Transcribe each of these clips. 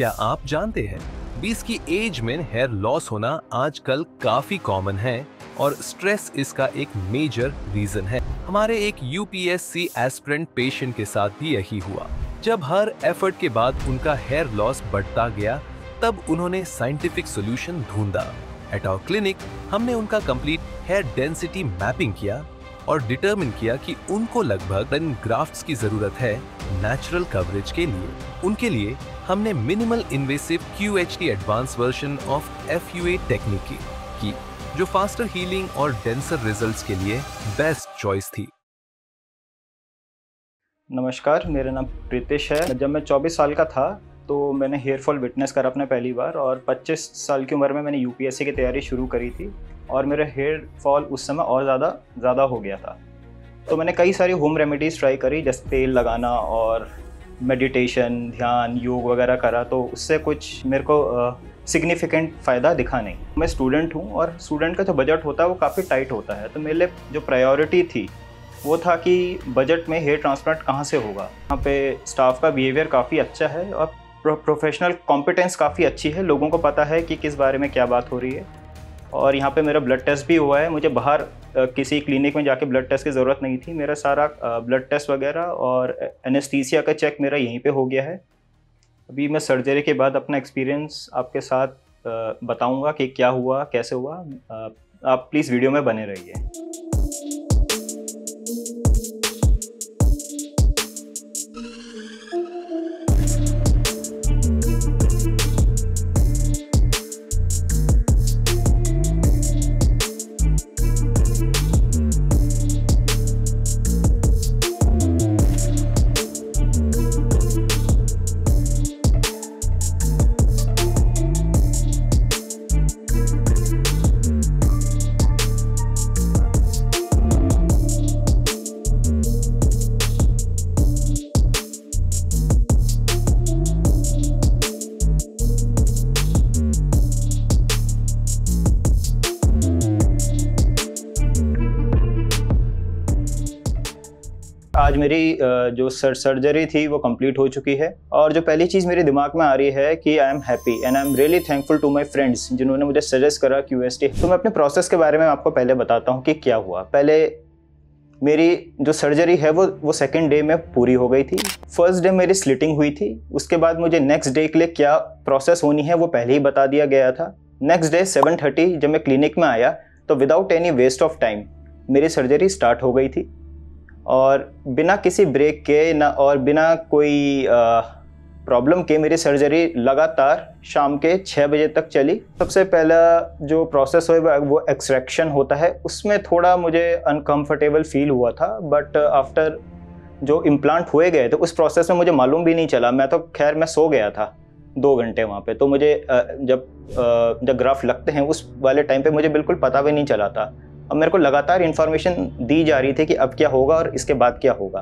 क्या आप जानते हैं 20 की एज में हेयर लॉस होना आजकल काफी कॉमन है और स्ट्रेस इसका एक मेजर रीजन है। हमारे एक यूपीएससी एस्पिरेंट पेशेंट के साथ भी यही हुआ। जब हर एफर्ट के बाद उनका हेयर लॉस बढ़ता गया तब उन्होंने साइंटिफिक सॉल्यूशन ढूंढा। एट आवर क्लिनिक हमने उनका कंप्लीट हेयर डेंसिटी मैपिंग किया और डिटरमिन किया कि उनको लगभग 10 ग्राफ्ट्स की जरूरत है नेचुरल कवरेज के लिए। उनके लिए हमने minimal invasive QHT advance version of FUA technique की जो फास्टर हीलिंग और डेंसर रिजल्ट्स के लिए बेस्ट चॉइस थी। नमस्कार, मेरा नाम प्रीतिश है। जब मैं 24 साल का था तो मैंने हेयर फॉल विटनेस करा अपने पहली बार, और 25 साल की उम्र में मैंने यूपीएससी की तैयारी शुरू करी थी और मेरा हेयर फॉल उस समय और ज़्यादा हो गया था। तो मैंने कई सारी होम रेमेडीज़ ट्राई करी, जैसे तेल लगाना और मेडिटेशन, ध्यान, योग वगैरह करा, तो उससे कुछ मेरे को सिग्निफिकेंट फ़ायदा दिखा नहीं। मैं स्टूडेंट हूँ और स्टूडेंट का जो बजट होता है वो काफ़ी टाइट होता है, तो मेरे लिए जो प्रायोरिटी थी वो था कि बजट में हेयर ट्रांसप्लांट कहाँ से होगा। यहाँ पे स्टाफ का बिहेवियर काफ़ी अच्छा है और प्रोफेशनल कॉम्पिटेंस काफ़ी अच्छी है, लोगों को पता है कि किस बारे में क्या बात हो रही है। और यहाँ पे मेरा ब्लड टेस्ट भी हुआ है, मुझे बाहर किसी क्लिनिक में जाके ब्लड टेस्ट की ज़रूरत नहीं थी। मेरा सारा ब्लड टेस्ट वगैरह और एनेस्थीसिया का चेक मेरा यहीं पे हो गया है। अभी मैं सर्जरी के बाद अपना एक्सपीरियंस आपके साथ बताऊँगा कि क्या हुआ, कैसे हुआ। आप प्लीज़ वीडियो में बने रहिए। आज मेरी जो सर्जरी थी वो कंप्लीट हो चुकी है, और जो पहली चीज़ मेरे दिमाग में आ रही है कि I am happy and I am really thankful to my friends जिन्होंने मुझे सजेस्ट करा QST। तो मैं अपने प्रोसेस के बारे में आपको पहले बताता हूँ कि क्या हुआ। पहले मेरी जो सर्जरी है वो सेकेंड डे में पूरी हो गई थी। फर्स्ट डे मेरी स्लिटिंग हुई थी, उसके बाद मुझे नेक्स्ट डे के लिए क्या प्रोसेस होनी है वो पहले ही बता दिया गया था। नेक्स्ट डे 7:30 जब मैं क्लिनिक में आया तो without any waste of time मेरी सर्जरी स्टार्ट हो गई थी, और बिना किसी ब्रेक के ना और बिना कोई प्रॉब्लम के मेरी सर्जरी लगातार शाम के 6 बजे तक चली। सबसे पहला जो प्रोसेस हुआ वो एक्सट्रैक्शन होता है, उसमें थोड़ा मुझे अनकंफर्टेबल फील हुआ था, बट आफ्टर जो इम्प्लांट हुए गए तो उस प्रोसेस में मुझे मालूम भी नहीं चला। मैं तो खैर मैं सो गया था 2 घंटे वहाँ पे, तो मुझे जब ग्राफ लगते हैं उस वाले टाइम पे मुझे बिल्कुल पता भी नहीं चला था। अब मेरे को लगातार इन्फॉर्मेशन दी जा रही थी कि अब क्या होगा और इसके बाद क्या होगा।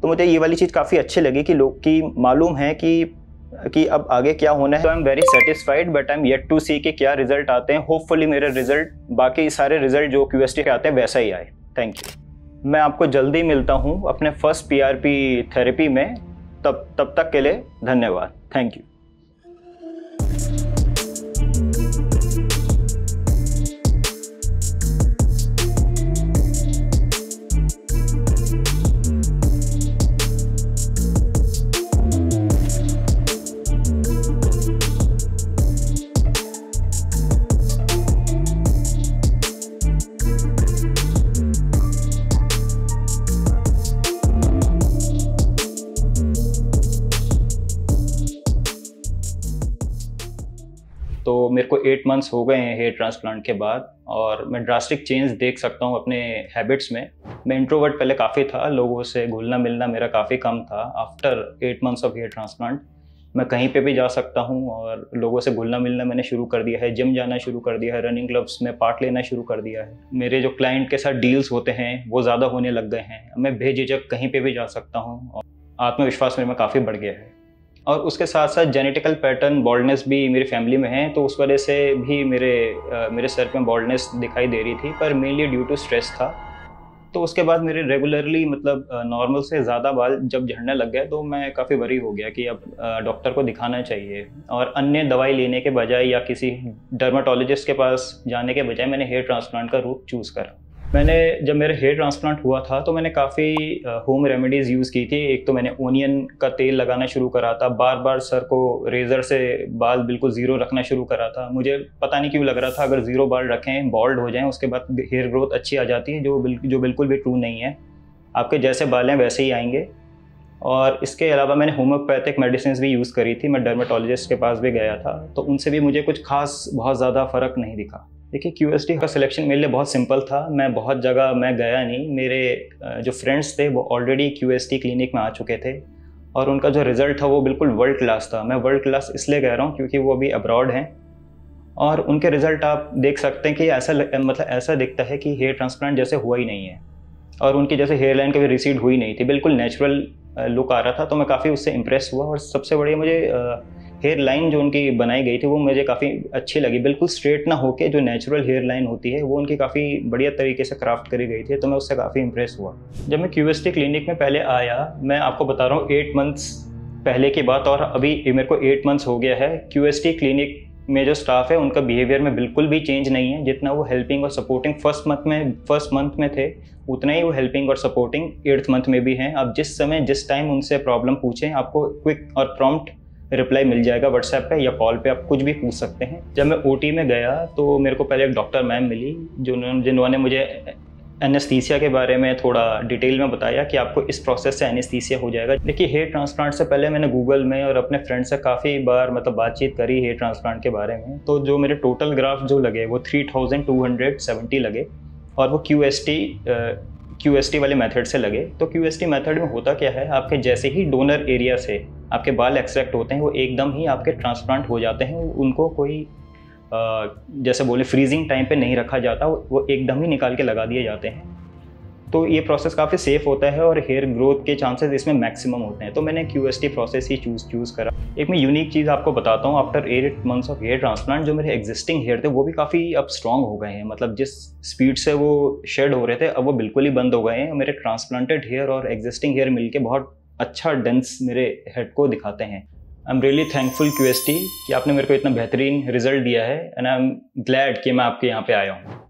तो मुझे ये वाली चीज़ काफ़ी अच्छी लगी कि लोग की मालूम है कि अब आगे क्या होना है। तो I am very satisfied, but I am yet to see कि क्या रिजल्ट आते हैं। होपफुली मेरे रिजल्ट बाकी सारे रिजल्ट जो QST के आते हैं वैसा ही आए। Thank you. मैं आपको जल्दी मिलता हूँ अपने फर्स्ट PRP थेरेपी में। तब तक के लिए धन्यवाद। Thank you. तो मेरे को 8 मंथ्स हो गए हैं हेयर ट्रांसप्लांट के बाद, और मैं ड्रास्टिक चेंज देख सकता हूँ अपने हैबिट्स में। मैं इंट्रोवर्ट पहले काफ़ी था, लोगों से घुलना मिलना मेरा काफ़ी कम था। After 8 months of hair transplant मैं कहीं पे भी जा सकता हूँ और लोगों से घुलना मिलना मैंने शुरू कर दिया है। जिम जाना शुरू कर दिया है, रनिंग क्लब्स में पार्ट लेना शुरू कर दिया है। मेरे जो क्लाइंट के साथ डील्स होते हैं वो ज़्यादा होने लग गए हैं। मैं बेझिझक कहीं पे भी जा सकता हूँ और आत्मविश्वास मेरे में काफ़ी बढ़ गया है। और उसके साथ साथ जेनेटिकल पैटर्न बॉल्डनेस भी मेरी फैमिली में है, तो उस वजह से भी मेरे सर पे बॉल्डनेस दिखाई दे रही थी, पर मेनली ड्यू टू स्ट्रेस था। तो उसके बाद मेरे रेगुलरली मतलब नॉर्मल से ज़्यादा बाल जब झड़ने लग गए तो मैं काफ़ी वरी हो गया कि अब डॉक्टर को दिखाना चाहिए, और अन्य दवाई लेने के बजाय या किसी डर्माटोलॉजिस्ट के पास जाने के बजाय मैंने हेयर ट्रांसप्लांट का रूट चूज़ करा। जब मेरा हेयर ट्रांसप्लांट हुआ था तो मैंने काफ़ी होम रेमेडीज़ यूज़ की थी। एक तो मैंने ओनियन का तेल लगाना शुरू करा था, बार बार सर को रेज़र से बाल बिल्कुल ज़ीरो रखना शुरू करा था। मुझे पता नहीं क्यों लग रहा था अगर ज़ीरो बाल रखें, बॉल्ड हो जाएं, उसके बाद हेयर ग्रोथ अच्छी आ जाती है, जो बिल्कुल भी ट्रू नहीं है। आपके जैसे बाल हैं वैसे ही आएंगे। और इसके अलावा मैंने होम्योपैथिक मेडिसिन भी यूज़ करी थी। मैं डर्माटोलॉजिस्ट के पास भी गया था, तो उनसे भी मुझे कुछ खास बहुत ज़्यादा फ़र्क नहीं दिखा। देखिए, QST का सिलेक्शन मेरे लिए बहुत सिंपल था। मैं बहुत जगह मैं गया नहीं। मेरे जो फ्रेंड्स थे वो ऑलरेडी QST क्लिनिक में आ चुके थे और उनका जो रिज़ल्ट था वो बिल्कुल वर्ल्ड क्लास था। मैं वर्ल्ड क्लास इसलिए कह रहा हूँ क्योंकि वो अभी अब्रॉड हैं और उनके रिज़ल्ट आप देख सकते हैं कि ऐसा दिखता है कि हेयर ट्रांसप्लांट जैसे हुआ ही नहीं है, और उनकी जैसे हेयर लाइन कभी रिसीड हुई नहीं थी, बिल्कुल नेचुरल लुक आ रहा था। तो मैं काफ़ी उससे इम्प्रेस हुआ, और सबसे बढ़िया मुझे हेयर लाइन जो उनकी बनाई गई थी वो मुझे काफ़ी अच्छी लगी। बिल्कुल स्ट्रेट ना होके जो नेचुरल हेयर लाइन होती है वो उनकी काफ़ी बढ़िया तरीके से क्राफ्ट करी गई थी, तो मैं उससे काफ़ी इम्प्रेस हुआ। जब मैं QST क्लिनिक में पहले आया, मैं आपको बता रहा हूँ 8 मंथ्स पहले की बात, और अभी मेरे को 8 मंथ्स हो गया है। QST क्लिनिक में जो स्टाफ है उनका बिहेवियर में बिल्कुल भी चेंज नहीं है। जितना वो हेल्पिंग और सपोर्टिंग फर्स्ट मंथ में थे, उतना ही वो हेल्पिंग और सपोर्टिंग 8th मंथ में भी हैं। आप जिस टाइम उनसे प्रॉब्लम पूछें, आपको क्विक और प्रॉम्प्ट रिप्लाई मिल जाएगा व्हाट्सएप पे या कॉल पे, आप कुछ भी पूछ सकते हैं। जब मैं OT में गया तो मेरे को पहले एक डॉक्टर मैम मिली जिन्होंने मुझे एनेस्थीसिया के बारे में थोड़ा डिटेल में बताया कि आपको इस प्रोसेस से एनेस्थीसिया हो जाएगा। देखिए, हेयर ट्रांसप्लांट से पहले मैंने गूगल में और अपने फ्रेंड से काफ़ी बार बातचीत करी हेयर ट्रांसप्लांट के बारे में। तो जो मेरे टोटल ग्राफ जो लगे वो 3270 लगे, और वो QST वाले मेथड से लगे। तो QST मेथड में होता क्या है, आपके जैसे ही डोनर एरिया से आपके बाल एक्सट्रैक्ट होते हैं वो एकदम ही आपके ट्रांसप्लांट हो जाते हैं। उनको कोई जैसे बोले फ्रीजिंग टाइम पे नहीं रखा जाता, वो एकदम ही निकाल के लगा दिए जाते हैं। तो ये प्रोसेस काफ़ी सेफ होता है और हेयर ग्रोथ के चांसेस इसमें मैक्सिमम होते हैं। तो मैंने QST प्रोसेस ही चूज़ करा। एक मैं यूनिक चीज़ आपको बताता हूँ, after 8 months of hair transplant जो मेरे एग्जिस्टिंग हेयर थे वो भी काफ़ी अब स्ट्रॉन्ग हो गए हैं। मतलब जिस स्पीड से वो शेड हो रहे थे अब वो बिल्कुल ही बंद हो गए हैं। मेरे ट्रांसप्लांटेड हेयर और एग्जिस्टिंग हेयर मिलके बहुत अच्छा डेंस मेरे हेड को दिखाते हैं। आई एम रियली थैंकफुल QST कि आपने मेरे को इतना बेहतरीन रिजल्ट दिया है, एंड आई एम ग्लैड कि मैं आपके यहाँ पे आया हूँ।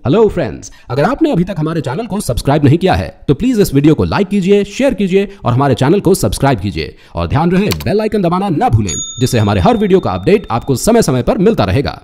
हेलो फ्रेंड्स, अगर आपने अभी तक हमारे चैनल को सब्सक्राइब नहीं किया है तो प्लीज इस वीडियो को लाइक कीजिए, शेयर कीजिए और हमारे चैनल को सब्सक्राइब कीजिए। और ध्यान रहे बेल आइकन दबाना ना भूलें, जिससे हमारे हर वीडियो का अपडेट आपको समय समय पर मिलता रहेगा।